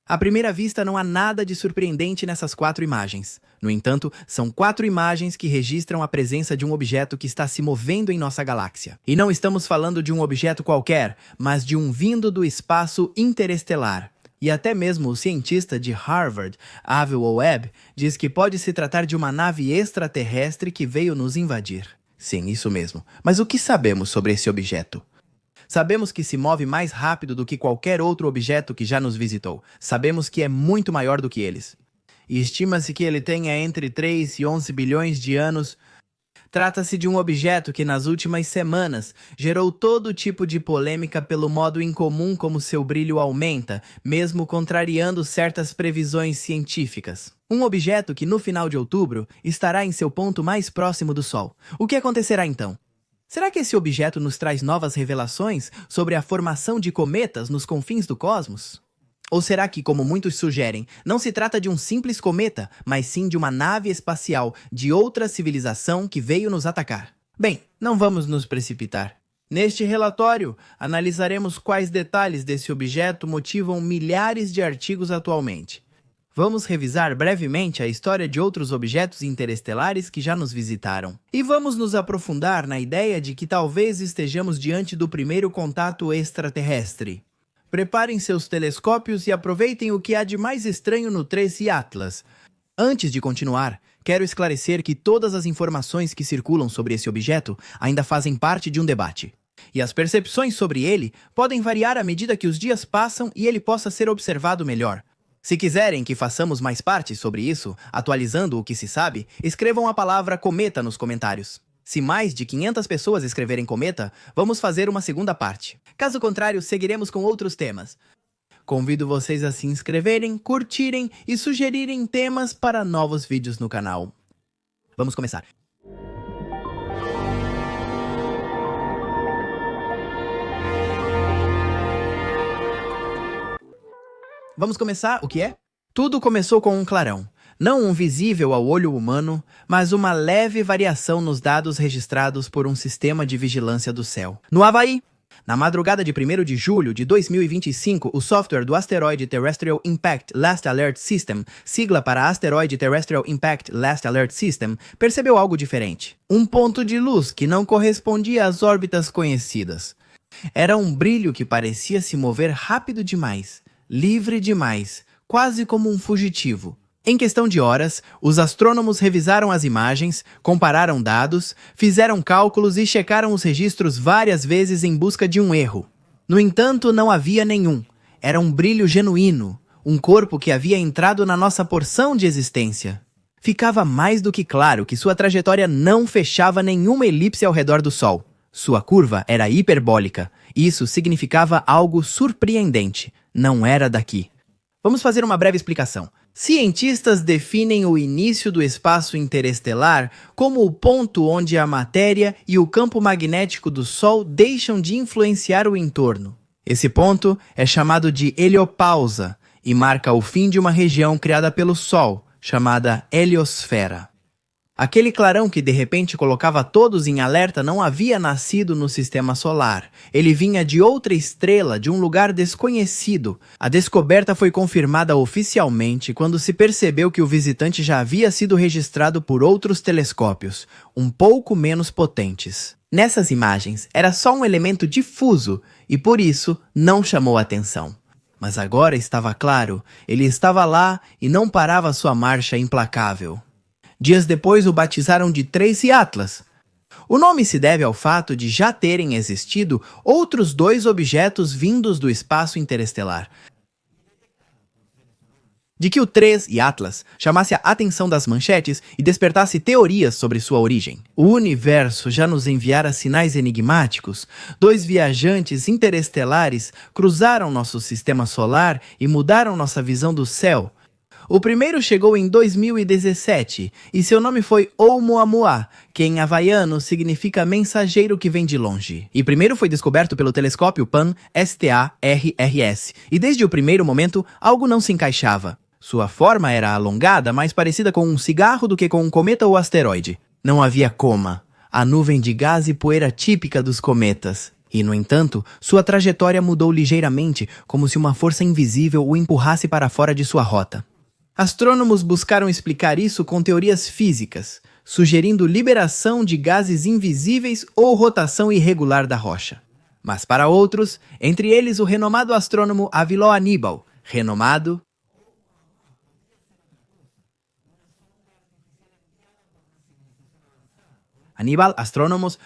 À primeira vista, não há nada de surpreendente nessas 4 imagens. No entanto, são 4 imagens que registram a presença de um objeto que está se movendo em nossa galáxia. E não estamos falando de um objeto qualquer, mas de um vindo do espaço interestelar. E até mesmo o cientista de Harvard, Avi Loeb, diz que pode se tratar de uma nave extraterrestre que veio nos invadir. Sim, isso mesmo. Mas o que sabemos sobre esse objeto? Sabemos que se move mais rápido do que qualquer outro objeto que já nos visitou. Sabemos que é muito maior do que eles. E estima-se que ele tenha entre 3 e 11 bilhões de anos. Trata-se de um objeto que nas últimas semanas gerou todo tipo de polêmica pelo modo incomum como seu brilho aumenta, mesmo contrariando certas previsões científicas. Um objeto que no final de outubro estará em seu ponto mais próximo do Sol. O que acontecerá então? Será que esse objeto nos traz novas revelações sobre a formação de cometas nos confins do cosmos? Ou será que, como muitos sugerem, não se trata de um simples cometa, mas sim de uma nave espacial de outra civilização que veio nos atacar? Bem, não vamos nos precipitar. Neste relatório, analisaremos quais detalhes desse objeto motivam milhares de artigos atualmente. Vamos revisar brevemente a história de outros objetos interestelares que já nos visitaram. E vamos nos aprofundar na ideia de que talvez estejamos diante do primeiro contato extraterrestre. Preparem seus telescópios e aproveitem o que há de mais estranho no Trace Atlas. Antes de continuar, quero esclarecer que todas as informações que circulam sobre esse objeto ainda fazem parte de um debate. E as percepções sobre ele podem variar à medida que os dias passam e ele possa ser observado melhor. Se quiserem que façamos mais parte sobre isso, atualizando o que se sabe, escrevam a palavra cometa nos comentários. Se mais de 500 pessoas escreverem cometa, vamos fazer uma segunda parte. Caso contrário, seguiremos com outros temas. Convido vocês a se inscreverem, curtirem e sugerirem temas para novos vídeos no canal. Vamos começar. Vamos começar o que é? Tudo começou com um clarão. Não um visível ao olho humano, mas uma leve variação nos dados registrados por um sistema de vigilância do céu. No Havaí, na madrugada de 1º de julho de 2025, o software do Asteroid Terrestrial Impact Last Alert System, sigla para Asteroid Terrestrial Impact Last Alert System, percebeu algo diferente. Um ponto de luz que não correspondia às órbitas conhecidas. Era um brilho que parecia se mover rápido demais, livre demais, quase como um fugitivo. Em questão de horas, os astrônomos revisaram as imagens, compararam dados, fizeram cálculos e checaram os registros várias vezes em busca de um erro. No entanto, não havia nenhum. Era um brilho genuíno, um corpo que havia entrado na nossa porção de existência. Ficava mais do que claro que sua trajetória não fechava nenhuma elipse ao redor do Sol. Sua curva era hiperbólica. Isso significava algo surpreendente. Não era daqui. Vamos fazer uma breve explicação. Cientistas definem o início do espaço interestelar como o ponto onde a matéria e o campo magnético do Sol deixam de influenciar o entorno. Esse ponto é chamado de heliopausa e marca o fim de uma região criada pelo Sol, chamada heliosfera. Aquele clarão que de repente colocava todos em alerta não havia nascido no sistema solar. Ele vinha de outra estrela, de um lugar desconhecido. A descoberta foi confirmada oficialmente quando se percebeu que o visitante já havia sido registrado por outros telescópios, um pouco menos potentes. Nessas imagens, era só um elemento difuso e por isso não chamou atenção. Mas agora estava claro, ele estava lá e não parava sua marcha implacável. Dias depois o batizaram de Trace Atlas. O nome se deve ao fato de já terem existido outros 2 objetos vindos do espaço interestelar. De que o Trace e Atlas chamasse a atenção das manchetes e despertasse teorias sobre sua origem. O universo já nos enviara sinais enigmáticos. 2 viajantes interestelares cruzaram nosso sistema solar e mudaram nossa visão do céu. O primeiro chegou em 2017 e seu nome foi Oumuamua, que em havaiano significa mensageiro que vem de longe. E primeiro foi descoberto pelo telescópio Pan-STARRS, e desde o primeiro momento algo não se encaixava. Sua forma era alongada, mais parecida com um cigarro do que com um cometa ou asteroide. Não havia coma. A nuvem de gás e poeira típica dos cometas. E, no entanto, sua trajetória mudou ligeiramente, como se uma força invisível o empurrasse para fora de sua rota. Astrônomos buscaram explicar isso com teorias físicas, sugerindo liberação de gases invisíveis ou rotação irregular da rocha. Mas para outros, entre eles o renomado astrônomo Aviló Aníbal, astrônomos,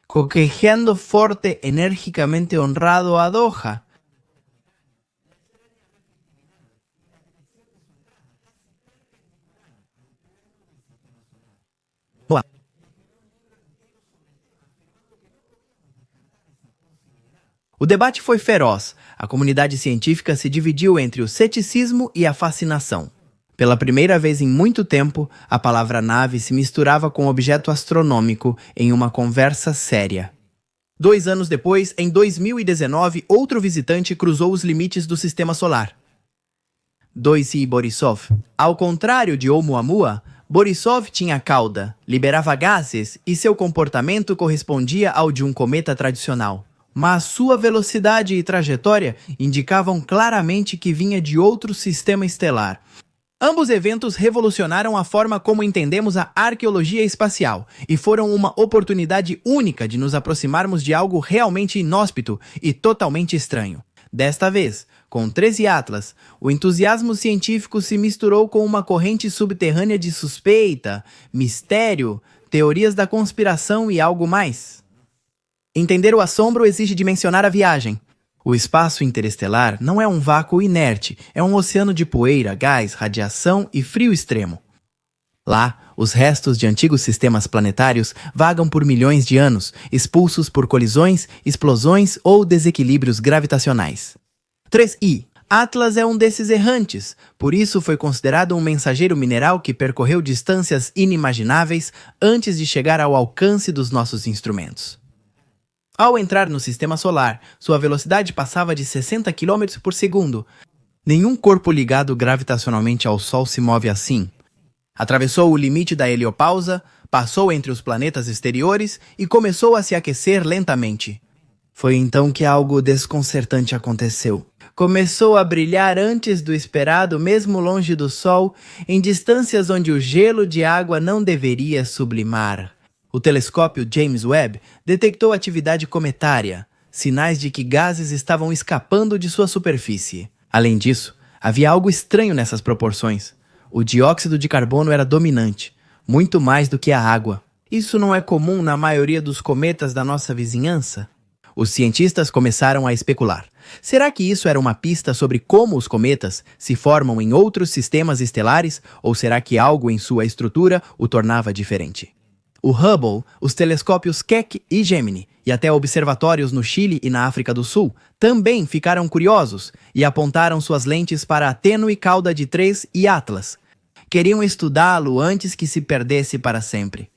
coquejeando forte, enérgicamente honrado a Doha. O debate foi feroz. A comunidade científica se dividiu entre o ceticismo e a fascinação. Pela primeira vez em muito tempo, a palavra nave se misturava com objeto astronômico em uma conversa séria. 2 anos depois, em 2019, outro visitante cruzou os limites do sistema solar. Doisy Borisov. Ao contrário de Oumuamua, Borisov tinha cauda, liberava gases e seu comportamento correspondia ao de um cometa tradicional. Mas sua velocidade e trajetória indicavam claramente que vinha de outro sistema estelar. Ambos eventos revolucionaram a forma como entendemos a arqueologia espacial e foram uma oportunidade única de nos aproximarmos de algo realmente inóspito e totalmente estranho. Desta vez, com 13 Atlas, o entusiasmo científico se misturou com uma corrente subterrânea de suspeita, mistério, teorias da conspiração e algo mais. Entender o assombro exige dimensionar a viagem. O espaço interestelar não é um vácuo inerte, é um oceano de poeira, gás, radiação e frio extremo. Lá, os restos de antigos sistemas planetários vagam por milhões de anos, expulsos por colisões, explosões ou desequilíbrios gravitacionais. 3i. Atlas é um desses errantes, por isso foi considerado um mensageiro mineral que percorreu distâncias inimagináveis antes de chegar ao alcance dos nossos instrumentos. Ao entrar no sistema solar, sua velocidade passava de 60 km por segundo. Nenhum corpo ligado gravitacionalmente ao Sol se move assim. Atravessou o limite da heliopausa, passou entre os planetas exteriores e começou a se aquecer lentamente. Foi então que algo desconcertante aconteceu. Começou a brilhar antes do esperado, mesmo longe do Sol, em distâncias onde o gelo de água não deveria sublimar. O telescópio James Webb detectou atividade cometária, sinais de que gases estavam escapando de sua superfície. Além disso, havia algo estranho nessas proporções. O dióxido de carbono era dominante, muito mais do que a água. Isso não é comum na maioria dos cometas da nossa vizinhança? Os cientistas começaram a especular. Será que isso era uma pista sobre como os cometas se formam em outros sistemas estelares, ou será que algo em sua estrutura o tornava diferente? O Hubble, os telescópios Keck e Gemini, e até observatórios no Chile e na África do Sul, também ficaram curiosos e apontaram suas lentes para a tênue cauda de 3 e Atlas. Queriam estudá-lo antes que se perdesse para sempre.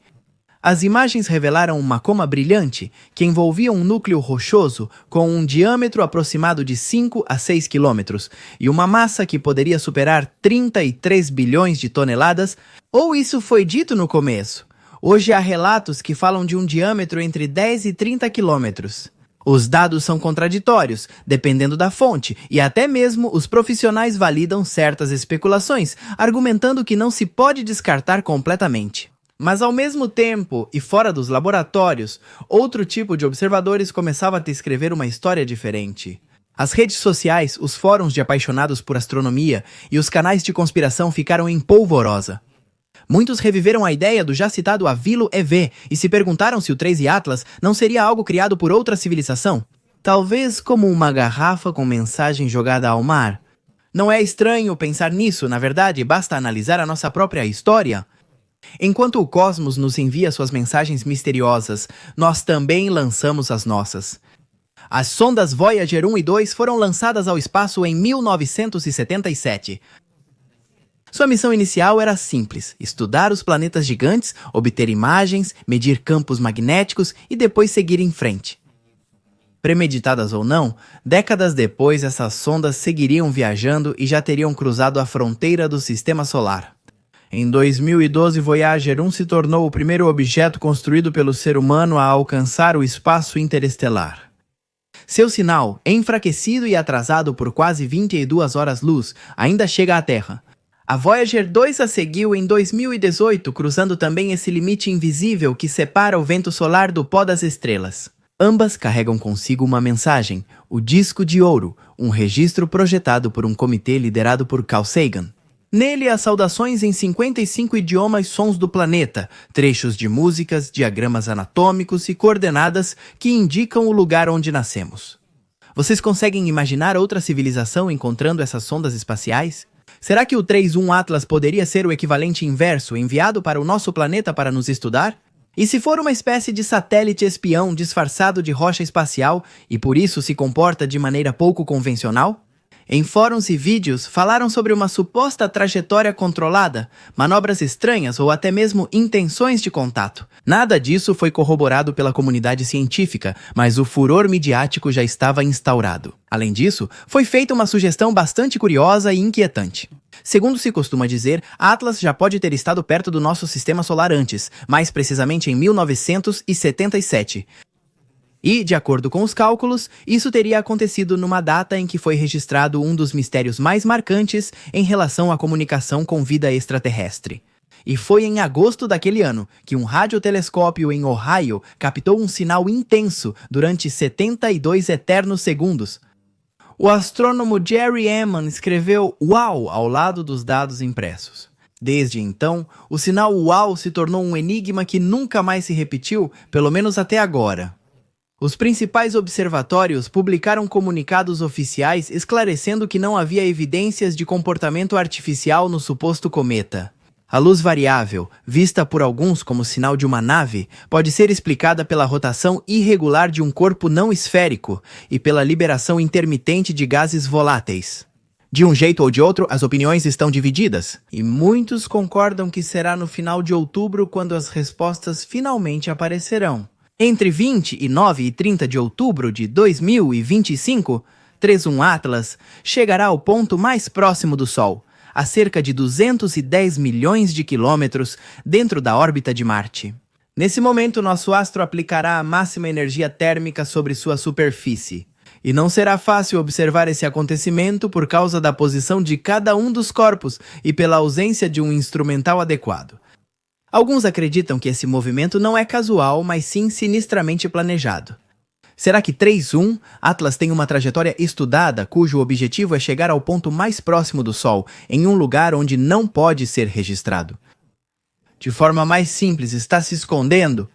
As imagens revelaram uma coma brilhante que envolvia um núcleo rochoso com um diâmetro aproximado de 5 a 6 quilômetros e uma massa que poderia superar 33 bilhões de toneladas, ou isso foi dito no começo? Hoje há relatos que falam de um diâmetro entre 10 e 30 quilômetros. Os dados são contraditórios, dependendo da fonte, e até mesmo os profissionais validam certas especulações, argumentando que não se pode descartar completamente. Mas ao mesmo tempo, e fora dos laboratórios, outro tipo de observadores começava a descrever uma história diferente. As redes sociais, os fóruns de apaixonados por astronomia e os canais de conspiração ficaram em polvorosa. Muitos reviveram a ideia do já citado Avilo EV e se perguntaram se o 3 Atlas não seria algo criado por outra civilização. Talvez como uma garrafa com mensagem jogada ao mar. Não é estranho pensar nisso, na verdade, basta analisar a nossa própria história. Enquanto o cosmos nos envia suas mensagens misteriosas, nós também lançamos as nossas. As sondas Voyager 1 e 2 foram lançadas ao espaço em 1977. Sua missão inicial era simples: estudar os planetas gigantes, obter imagens, medir campos magnéticos e depois seguir em frente. Premeditadas ou não, décadas depois essas sondas seguiriam viajando e já teriam cruzado a fronteira do sistema solar. Em 2012, Voyager 1 se tornou o primeiro objeto construído pelo ser humano a alcançar o espaço interestelar. Seu sinal, enfraquecido e atrasado por quase 22 horas-luz, ainda chega à Terra. A Voyager 2 a seguiu em 2018, cruzando também esse limite invisível que separa o vento solar do pó das estrelas. Ambas carregam consigo uma mensagem, o Disco de Ouro, um registro projetado por um comitê liderado por Carl Sagan. Nele, há saudações em 55 idiomas sons do planeta, trechos de músicas, diagramas anatômicos e coordenadas que indicam o lugar onde nascemos. Vocês conseguem imaginar outra civilização encontrando essas sondas espaciais? Será que o 3-1 Atlas poderia ser o equivalente inverso enviado para o nosso planeta para nos estudar? E se for uma espécie de satélite espião disfarçado de rocha espacial e por isso se comporta de maneira pouco convencional? Em fóruns e vídeos, falaram sobre uma suposta trajetória controlada, manobras estranhas ou até mesmo intenções de contato. Nada disso foi corroborado pela comunidade científica, mas o furor midiático já estava instaurado. Além disso, foi feita uma sugestão bastante curiosa e inquietante. Segundo se costuma dizer, Atlas já pode ter estado perto do nosso sistema solar antes, mais precisamente em 1977. E, de acordo com os cálculos, isso teria acontecido numa data em que foi registrado um dos mistérios mais marcantes em relação à comunicação com vida extraterrestre. E foi em agosto daquele ano que um radiotelescópio em Ohio captou um sinal intenso durante 72 eternos segundos. O astrônomo Jerry Ehman escreveu "Uau" ao lado dos dados impressos. Desde então, o sinal "Uau" se tornou um enigma que nunca mais se repetiu, pelo menos até agora. Os principais observatórios publicaram comunicados oficiais esclarecendo que não havia evidências de comportamento artificial no suposto cometa. A luz variável, vista por alguns como sinal de uma nave, pode ser explicada pela rotação irregular de um corpo não esférico e pela liberação intermitente de gases voláteis. De um jeito ou de outro, as opiniões estão divididas, e muitos concordam que será no final de outubro quando as respostas finalmente aparecerão. Entre 29 e 30 de outubro de 2025, 3-1 Atlas chegará ao ponto mais próximo do Sol, a cerca de 210 milhões de quilômetros dentro da órbita de Marte. Nesse momento, nosso astro aplicará a máxima energia térmica sobre sua superfície. E não será fácil observar esse acontecimento por causa da posição de cada um dos corpos e pela ausência de um instrumental adequado. Alguns acreditam que esse movimento não é casual, mas sim sinistramente planejado. Será que 3-1 Atlas tem uma trajetória estudada cujo objetivo é chegar ao ponto mais próximo do Sol, em um lugar onde não pode ser registrado? De forma mais simples, está se escondendo?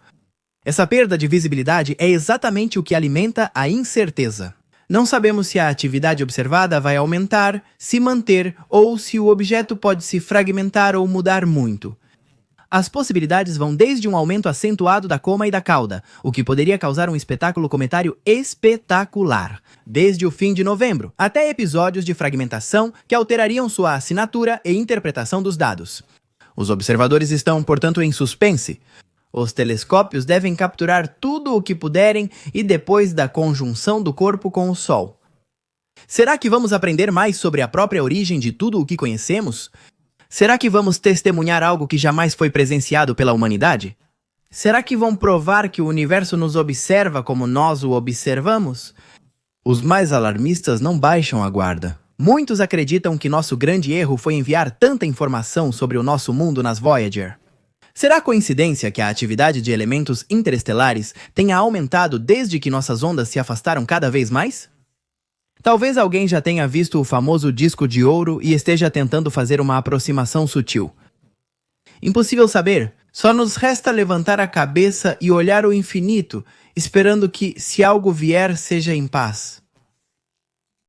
Essa perda de visibilidade é exatamente o que alimenta a incerteza. Não sabemos se a atividade observada vai aumentar, se manter ou se o objeto pode se fragmentar ou mudar muito. As possibilidades vão desde um aumento acentuado da coma e da cauda, o que poderia causar um espetáculo cometário espetacular, desde o fim de novembro, até episódios de fragmentação que alterariam sua assinatura e interpretação dos dados. Os observadores estão, portanto, em suspense. Os telescópios devem capturar tudo o que puderem e depois da conjunção do corpo com o Sol. Será que vamos aprender mais sobre a própria origem de tudo o que conhecemos? Será que vamos testemunhar algo que jamais foi presenciado pela humanidade? Será que vão provar que o universo nos observa como nós o observamos? Os mais alarmistas não baixam a guarda. Muitos acreditam que nosso grande erro foi enviar tanta informação sobre o nosso mundo nas Voyager. Será coincidência que a atividade de elementos interestelares tenha aumentado desde que nossas ondas se afastaram cada vez mais? Talvez alguém já tenha visto o famoso disco de ouro e esteja tentando fazer uma aproximação sutil. Impossível saber, só nos resta levantar a cabeça e olhar o infinito, esperando que, se algo vier, seja em paz.